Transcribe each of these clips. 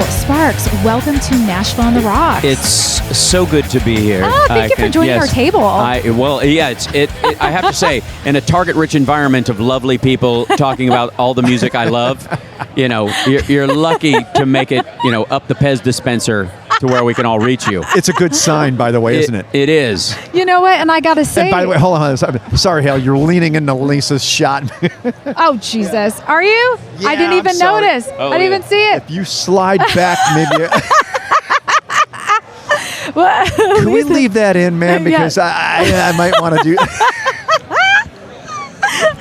Sparks, welcome to Nashville on the Rocks. It's so good to be here. Thank you for joining our table. I have to say, in a target-rich environment of lovely people talking about all the music I love, you're lucky to make it, up the Pez dispenser to where we can all reach you. It's a good sign, by the way, isn't it? It is. You know what? And I got to say... And by the way, hold on. Sorry, Hal. You're leaning into Lisa's shot. Oh, Jesus. Are you? Yeah, I didn't even notice. Oh, I didn't even see it. If you slide back, maybe... Can we leave that in, man? Because I might want to do...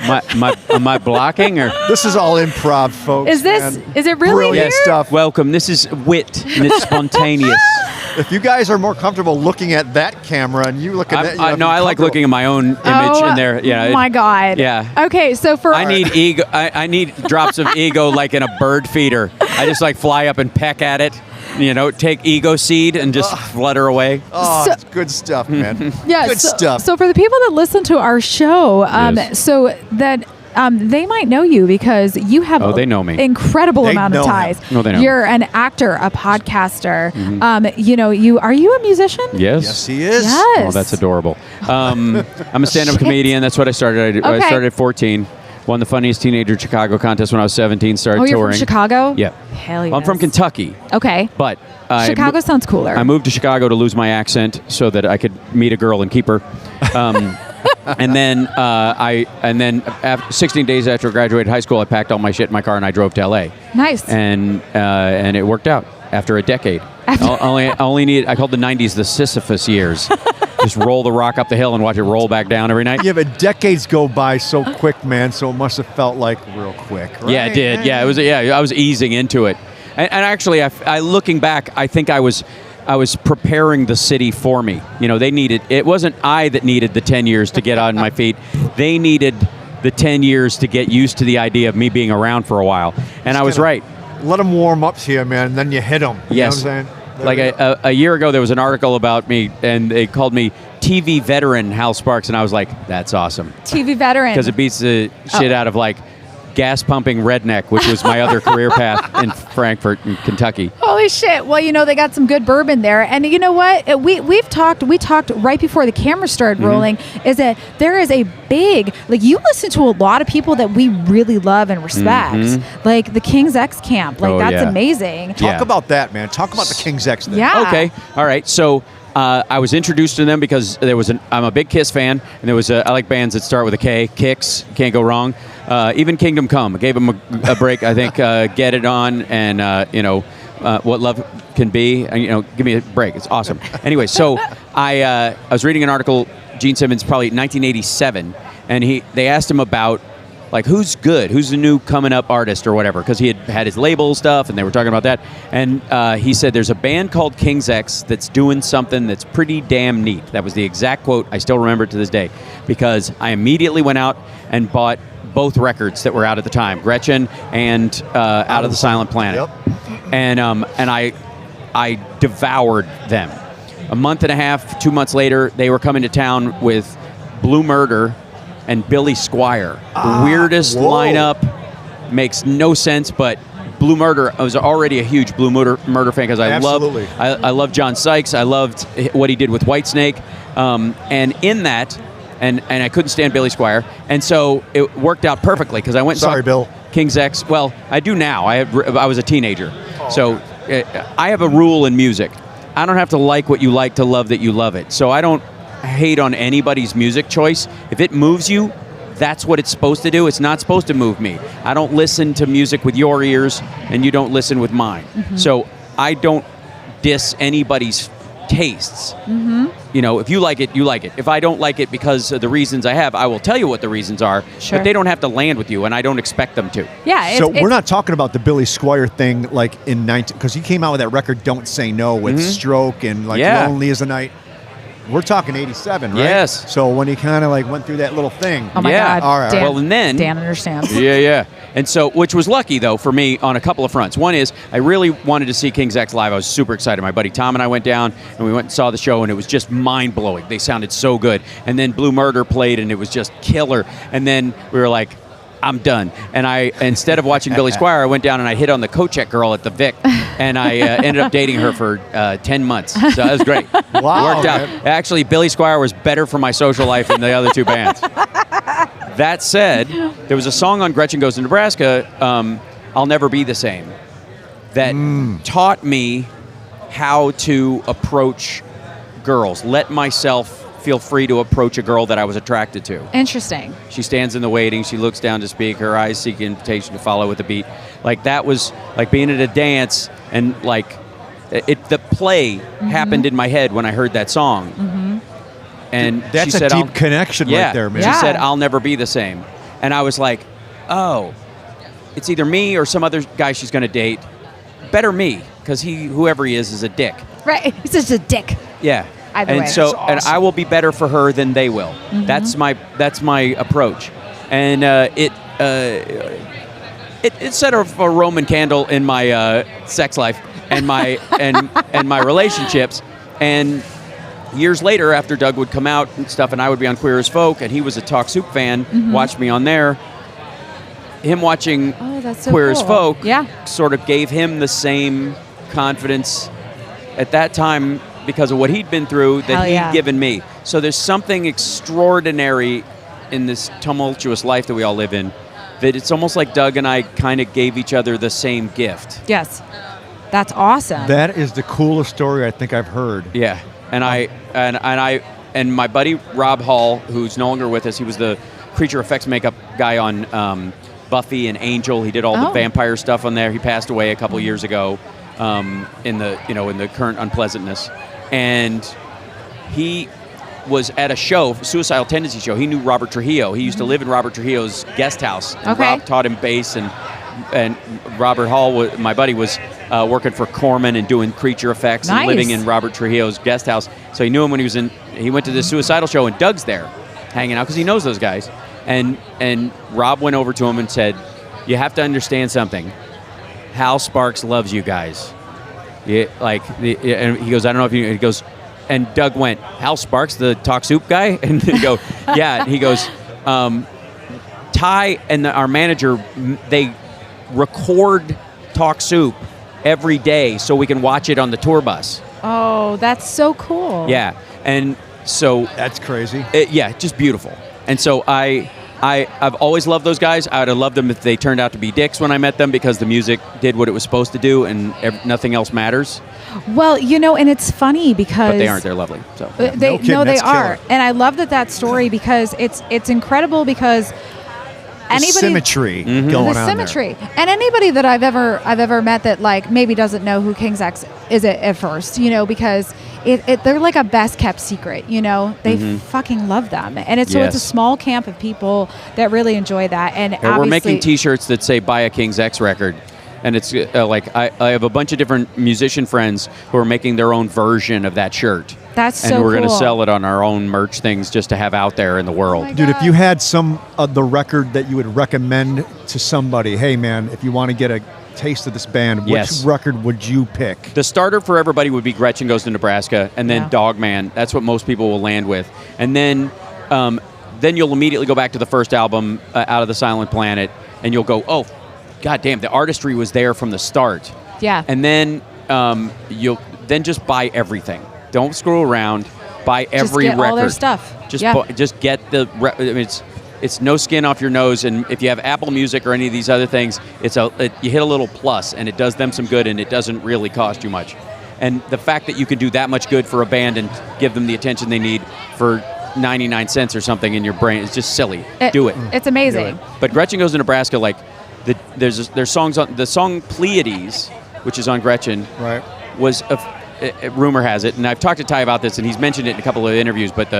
Am I blocking or? This is all improv, folks. Is it really brilliant here? stuff? Welcome. This is wit and it's spontaneous. If you guys are more comfortable looking at that camera and you look at that, I like looking at my own image in there. Yeah. Oh my God. Yeah. Okay, so for I need ego. I need drops of ego like in a bird feeder. I just fly up and peck at it. Take ego seed and just flutter away. Oh, it's good stuff, man. Yeah, good stuff. So for the people that listen to our show, Yes. so that they might know you because you have they know me. Incredible They amount of know ties. him. No, they know. You're an actor, a podcaster. Mm-hmm. Are you a musician? Yes, he is. Yes. Oh, that's adorable. I'm a stand-up comedian. That's what I started. I Okay. started at 14. Won the funniest teenager in Chicago contest when I was 17. Started Oh, you're touring. from Chicago? Yeah. Hell yes. Well, I'm from Kentucky, Okay. but Chicago sounds cooler. I moved to Chicago to lose my accent so that I could meet a girl and keep her. And then, after 16 days after I graduated high school, I packed all my shit in my car and I drove to LA. Nice. And it worked out after a decade. I called the 90s the Sisyphus years. Just roll the rock up the hill and watch it roll back down every night. Yeah, but decades go by so quick, man. So it must have felt like real quick. Right? Yeah, it did. Yeah, it was. Yeah, I was easing into it. And actually, I looking back, I think I was preparing the city for me. They needed. It wasn't I that needed the 10 years to get on my feet. They needed the 10 years to get used to the idea of me being around for a while. And I was right. Let them warm up here, man. And then you hit them. Yes. You know what I'm saying? Like a year ago, there was an article about me, and they called me TV veteran Hal Sparks, and I was like, that's awesome. TV veteran. Because it beats the shit out of gas pumping redneck, which was my other career path in Frankfort, in Kentucky. Holy shit. Well, they got some good bourbon there. And you know what? We talked right before the camera started rolling, is that there is a big, you listen to a lot of people that we really love and respect, like the King's X Camp. That's amazing. Talk about that, man. Talk about the King's X thing. Yeah. Okay. All right. So I was introduced to them because I'm a big Kiss fan, and I like bands that start with a K. Kicks, can't go wrong. Even Kingdom Come, I gave them a break. I think Get It On and What Love Can Be. Give me a break. It's awesome. Anyway, so I was reading an article, Gene Simmons, probably 1987, and they asked him about who's good, who's the new coming up artist or whatever, because he had his label stuff and they were talking about that. And he said, there's a band called King's X that's doing something that's pretty damn neat. That was the exact quote. I still remember it to this day, because I immediately went out and bought both records that were out at the time, Gretchen and Out of the Silent Planet. Yep. And I devoured them. A month and a half, 2 months later, they were coming to town with Blue Murder and Billy Squier. The weirdest lineup, makes no sense, but Blue Murder, I was already a huge Blue Murder fan because I love John Sykes. I loved what he did with Whitesnake. And in that, and I couldn't stand Billy Squier, and so it worked out perfectly because I went and saw Bill. King's X. Well, I do now. I was a teenager. So I have a rule in music. I don't have to like what you like to love that you love it. So I don't hate on anybody's music choice. If it moves you, that's what it's supposed to do. It's not supposed to move me. I don't listen to music with your ears, and you don't listen with mine. So I don't diss anybody's tastes. If you like it, you like it. If I don't like it because of the reasons I have, I will tell you what the reasons are. Sure. But they don't have to land with you, and I don't expect them to. Yeah. So we're not talking about the Billy Squier thing in 19, because he came out with that record Don't Say No with Stroke and Lonely as a Night. We're talking 87, right? Yes. So when he kind of went through that little thing. Oh my Yeah. God. All right. Dan, Well, and then Dan understands. Yeah. And so, which was lucky, though, for me on a couple of fronts. One is I really wanted to see King's X live. I was super excited. My buddy Tom and I went down, and we went and saw the show, and it was just mind-blowing. They sounded so good. And then Blue Murder played, and it was just killer. And then we were like, I'm done. And I, instead of watching Billy Squier, I went down and I hit on the Kochek girl at the Vic, and I ended up dating her for 10 months. So that was great. Wow, Worked out. man. Actually, Billy Squier was better for my social life than the other two bands. That said, there was a song on Gretchen Goes to Nebraska, I'll Never Be the Same, that taught me how to approach girls, let myself feel free to approach a girl that I was attracted to. Interesting. She stands in the waiting, she looks down to speak, her eyes seek invitation to follow with the beat. Like, that was like being at a dance, and like the play happened in my head when I heard that song. And That's she said, a deep connection right there, man. She Yeah. said, I'll never be the same. And I was like, oh, it's either me or some other guy she's going to date. Better me, because whoever he is a dick. Right. He's just a dick. Yeah. Either and way. so, That's and awesome. I will be better for her than they will. That's my approach, and it set a Roman candle in my sex life and my and my relationships. And years later, after Doug would come out and stuff, and I would be on Queer as Folk, and he was a Talk Soup fan, watched me on there. Him watching Oh, that's so Queer as cool. Folk Yeah. sort of gave him the same confidence at that time because of what he'd been through that Hell he'd yeah. given me. So there's something extraordinary in this tumultuous life that we all live in, that it's almost like Doug and I kind of gave each other the same gift. Yes. That's awesome. That is the coolest story I think I've heard. Yeah, and my buddy Rob Hall, who's no longer with us, he was the creature effects makeup guy on Buffy and Angel. He did all the Oh. vampire stuff on there. He passed away a couple years ago in the current unpleasantness, and he was at a show, Suicidal Tendency show. He knew Robert Trujillo. He used to live in Robert Trujillo's guest house. And Okay. Rob taught him bass, and Robert Hall, my buddy, was working for Corman and doing creature effects and Nice. living in Robert Trujillo's guest house. So he knew him when he went to the Suicidal show, and Doug's there hanging out because he knows those guys. And Rob went over to him and said, "You have to understand something. Hal Sparks loves you guys." Yeah, and he goes, "I don't know if you." He goes, and Doug went, "Hal Sparks, the Talk Soup guy?" And he go, "Yeah." And he goes, "Ty and our manager, they record Talk Soup every day so we can watch it on the tour bus." Oh, that's so cool. Yeah, and so That's crazy. just beautiful. And so I've always loved those guys. I would have loved them if they turned out to be dicks when I met them, because the music did what it was supposed to do, and nothing else matters. Well, and it's funny because But they aren't. They're lovely. So They No kidding, no, they that's are, killer. and I love that story because it's incredible because The symmetry going the on symmetry, and anybody that I've ever met that like maybe doesn't know who King's X is at first, because they're like a best kept secret, they fucking love them, and it's a Yes. small camp of people that really enjoy that, and we're obviously making T-shirts that say "Buy a King's X record," and it's I have a bunch of different musician friends who are making their own version of that shirt. That's and so we're going to cool. sell it on our own merch things just to have out there in the world. my Dude, if God. you had some of the record that you would recommend to somebody, hey man, if you want to get a taste of this band, Yes. which record would you pick? The starter for everybody would be Gretchen Goes to Nebraska, and then Yeah. Dogman. That's what most people will land with. And then you'll immediately go back to the first album, Out of the Silent Planet, and you'll go, oh, God damn, the artistry was there from the start. Yeah. And then you'll just buy everything. Don't screw around. Buy every just get record. all their stuff. Yeah. Just get the. It's no skin off your nose, and if you have Apple Music or any of these other things, you hit a little plus, and it does them some good, and it doesn't really cost you much. And the fact that you can do that much good for a band and give them the attention they need for 99 cents or something in your brain is just silly. Do it. It's amazing. But Gretchen Goes to Nebraska, like there's songs on the song Pleiades, which is on Gretchen, Right. was rumor has it, and I've talked to Ty about this, and he's mentioned it in a couple of interviews, but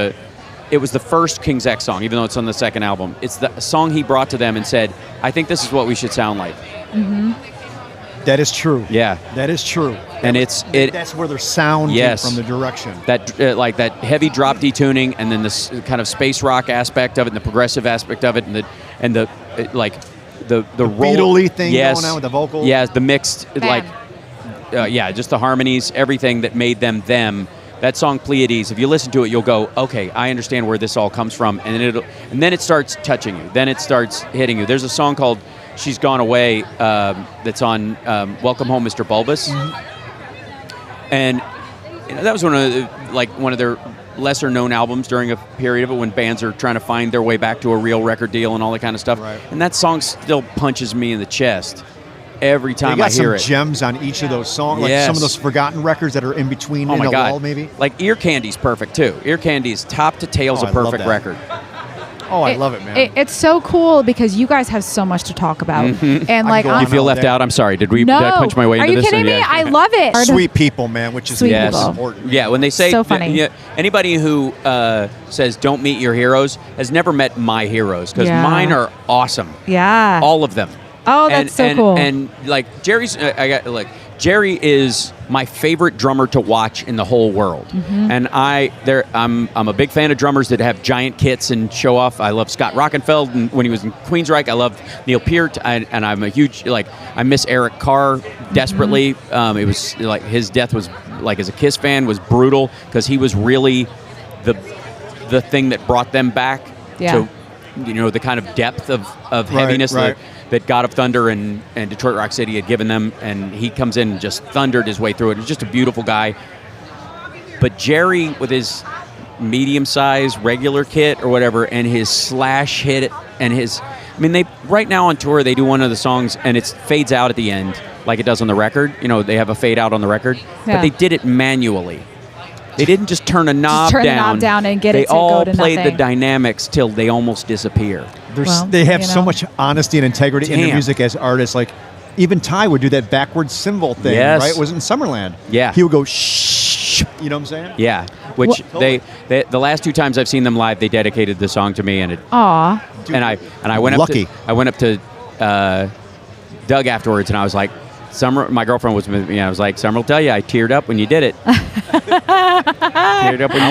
it was the first King's X song, even though it's on the second album. It's the song he brought to them and said, "I think this is what we should sound like." That is true. Yeah. That is true. And That's where their sound came Yes. from, the direction. that like that heavy drop D tuning, and then this kind of space rock aspect of it, and the progressive aspect of it, and the roll, Beatle-y thing yes, going on with the vocals. Yeah, the mixed Bam. just the harmonies, everything that made them, That song Pleiades, if you listen to it, you'll go, okay, I understand where this all comes from, and then it starts touching you. Then it starts hitting you. There's a song called "She's Gone Away" that's on "Welcome Home, Mr. Bulbous," and that was one of their lesser known albums during a period of it when bands are trying to find their way back to a real record deal and all that kind of stuff. Right. And that song still punches me in the chest every time I hear it. You got some gems on each of those songs, like some of those forgotten records that are in between in a lull, maybe. Like Ear Candy's perfect too. Ear Candy's top to tail's a perfect record. Oh, I love it, man. It's so cool because you guys have so much to talk about. And like, you feel left out? I'm sorry. Did I punch my way into this? Are you kidding me? I love it. Sweet people, man, which is important. Yeah, when they say so funny. Anybody who says don't meet your heroes has never met my heroes because mine are awesome. Yeah. All of them. Oh, that's so cool. And like Jerry's, Jerry is my favorite drummer to watch in the whole world. And I'm a big fan of drummers that have giant kits and show off. I love Scott Rockenfeld, and when he was in Queensryche, I love Neil Peart, and I'm a huge I miss Eric Carr desperately. It was like his death was as a Kiss fan was brutal because he was really the thing that brought them back to the kind of depth of heaviness that God of Thunder and Detroit Rock City had given them, and he comes in and just thundered his way through it. He's just a beautiful guy. But Jerry, with his medium-sized regular kit or whatever, and his slash hit, and they right now on tour, they do one of the songs, and it fades out at the end, like it does on the record. They have a fade out on the record, but they did it manually. They didn't just turn a knob down and get it to go to They all played nothing. the dynamics till they almost disappear. They have so much honesty and integrity in their music as artists. Like, even Ty would do that backwards cymbal thing, right? It was in Summerland. Yeah. He would go, shh, you know what I'm saying? Yeah, which the last 2 times I've seen them live, they dedicated the song to me, and Aw. and I went up to Doug afterwards, and I was like, Summer, my girlfriend was with me. I was like, Summer will tell you, I teared up when you did it. I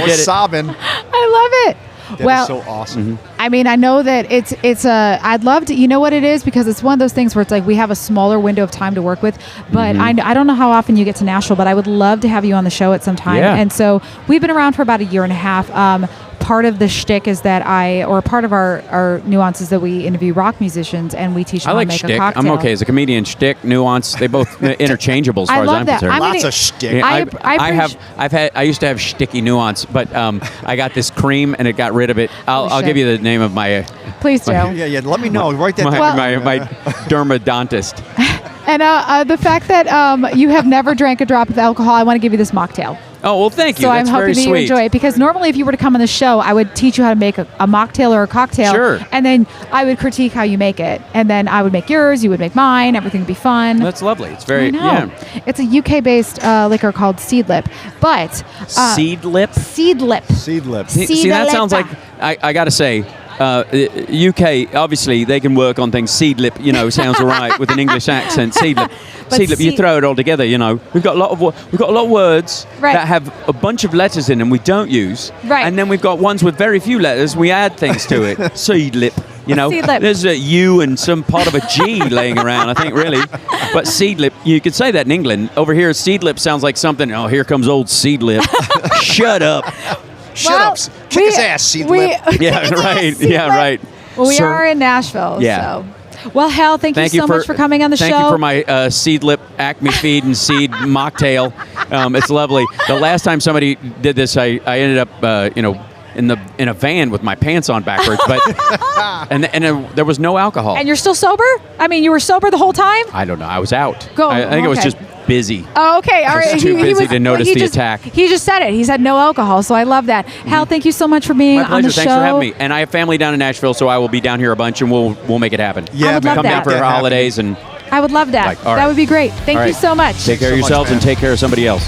was sobbing. I love it. That is so awesome. I mean, I know that it's I'd love to, you know what it is? Because it's one of those things where it's like we have a smaller window of time to work with, but I don't know how often you get to Nashville, but I would love to have you on the show at some time. Yeah. And so we've been around for about a year and a half. Part of the shtick is that part of our nuance is that we interview rock musicians and we teach them how to make shtick. a cocktail. I'm okay as a comedian. Shtick, nuance, they both interchangeable as far as I'm concerned. Lots of shtick. Yeah, I used to have shticky nuance, but I got this cream and it got rid of it. I'll give you the name of my please do. Yeah. Let me know. Write that down. My dermadontist. And the fact that you have never drank a drop of alcohol, I want to give you this mocktail. Oh, well, thank you. So That's I'm hoping very that you sweet. enjoy it, because normally if you were to come on the show, I would teach you how to make a mocktail or a cocktail. Sure. And then I would critique how you make it. And then I would make yours, you would make mine, everything would be fun. That's lovely. It's very, I know. It's a UK-based liquor called Seedlip. But Seedlip? Seedlip. Seedlip. See, that sounds like, I got to say, UK, obviously, they can work on things. Seedlip, sounds all right with an English accent. Seedlip. Seedlip, you throw it all together, We've got a lot of words that have a bunch of letters in them we don't use. Right. And then we've got ones with very few letters. We add things to it. Seedlip. Seedlip. There's a U and some part of a G laying around, I think, really. But Seedlip, you could say that in England. Over here, Seedlip sounds like something, oh, here comes old Seedlip. Shut up. Shut up. Kick his ass, Seedlip. Yeah, right. Yeah, right. Well, we are in Nashville, so. Well, Hal, thank you so much for coming on the show. Thank you for my Seedlip Acme Feed and Seed mocktail. It's lovely. The last time somebody did this, I ended up, in a van with my pants on backwards, but and there was no alcohol. And you're still sober? I mean, you were sober the whole time? I don't know. I was out. I think it was okay. just busy. Oh, okay. All right. I was too busy to notice the attack. He just said it. He said no alcohol, so I love that. Hal, thank you so much for being My pleasure. on the show. Thanks for having me. And I have family down in Nashville, so I will be down here a bunch, and we'll make it happen. Yeah, I would love come down that. for holidays and. I would love that. All right. That would be great. Thank you so much. Take care of yourselves and take care of somebody else.